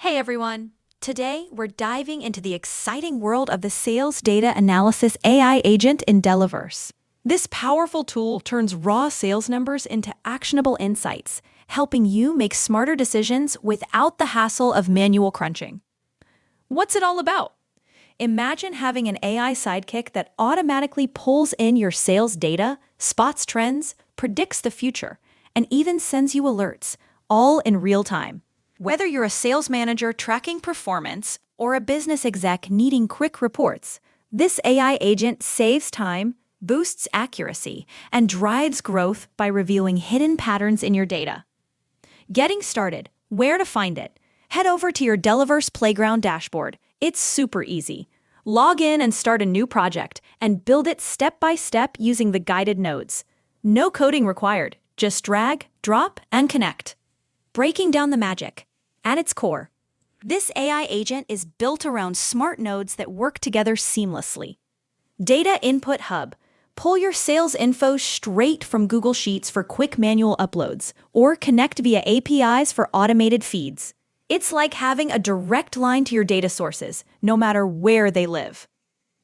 Hey everyone! Today, we're diving into the exciting world of the Sales Data Analysis AI agent in Delaverse. This powerful tool turns raw sales numbers into actionable insights, helping you make smarter decisions without the hassle of manual crunching. What's it all about? Imagine having an AI sidekick that automatically pulls in your sales data, spots trends, predicts the future, and even sends you alerts, all in real time. Whether you're a sales manager tracking performance or a business exec needing quick reports, this AI agent saves time, boosts accuracy, and drives growth by revealing hidden patterns in your data. Getting started, where to find it? Head over to your Delaverse Playground dashboard. It's super easy. Log in and start a new project and build it step by step using the guided nodes. No coding required, just drag, drop, and connect. Breaking down the magic. At its core, this AI agent is built around smart nodes that work together seamlessly. Data Input Hub. Pull your sales info straight from Google Sheets for quick manual uploads, or connect via APIs for automated feeds. It's like having a direct line to your data sources, no matter where they live.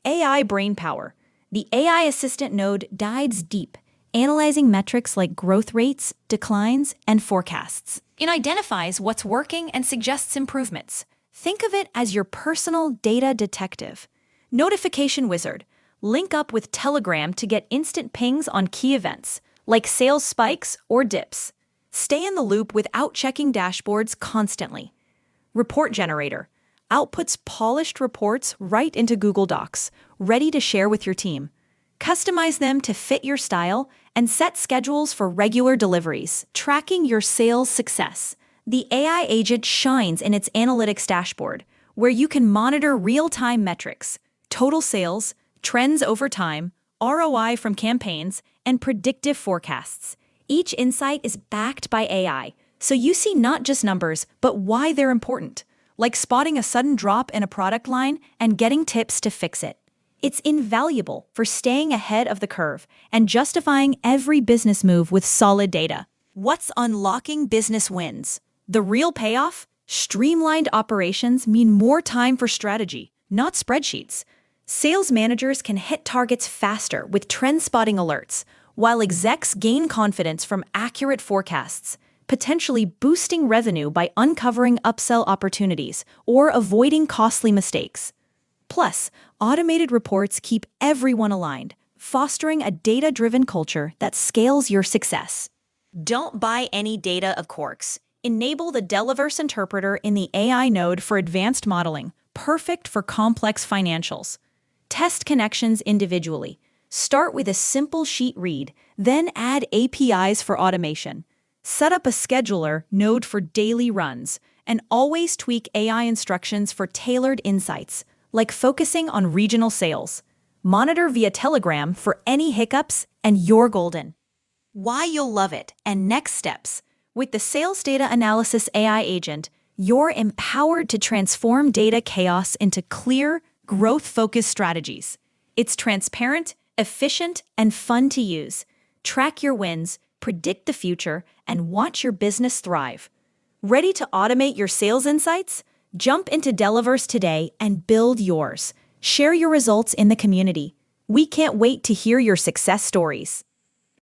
AI Brain Power. The AI Assistant node dives deep, analyzing metrics like growth rates, declines, and forecasts. It identifies what's working and suggests improvements. Think of it as your personal data detective. Notification Wizard. Link up with Telegram to get instant pings on key events, like sales spikes or dips. Stay in the loop without checking dashboards constantly. Report Generator. Outputs polished reports right into Google Docs, ready to share with your team. Customize them to fit your style and set schedules for regular deliveries, tracking your sales success. The AI agent shines in its analytics dashboard, where you can monitor real-time metrics, total sales, trends over time, ROI from campaigns, and predictive forecasts. Each insight is backed by AI, so you see not just numbers, but why they're important, like spotting a sudden drop in a product line and getting tips to fix it. It's invaluable for staying ahead of the curve and justifying every business move with solid data. What's unlocking business wins? The real payoff? Streamlined operations mean more time for strategy, not spreadsheets. Sales managers can hit targets faster with trend-spotting alerts, while execs gain confidence from accurate forecasts, potentially boosting revenue by uncovering upsell opportunities or avoiding costly mistakes. Plus, automated reports keep everyone aligned, fostering a data-driven culture that scales your success. Don't buy any data of Quarks. Enable the Delaverse interpreter in the AI node for advanced modeling, perfect for complex financials. Test connections individually. Start with a simple sheet read, then add APIs for automation. Set up a scheduler node for daily runs, and always tweak AI instructions for tailored insights, like focusing on regional sales. Monitor via Telegram for any hiccups, and you're golden. Why you'll love it, and next steps. With the Sales Data Analysis AI agent, you're empowered to transform data chaos into clear, growth-focused strategies. It's transparent, efficient, and fun to use. Track your wins, predict the future, and watch your business thrive. Ready to automate your sales insights? Jump into Delaverse today and build yours. Share your results in the community. We can't wait to hear your success stories.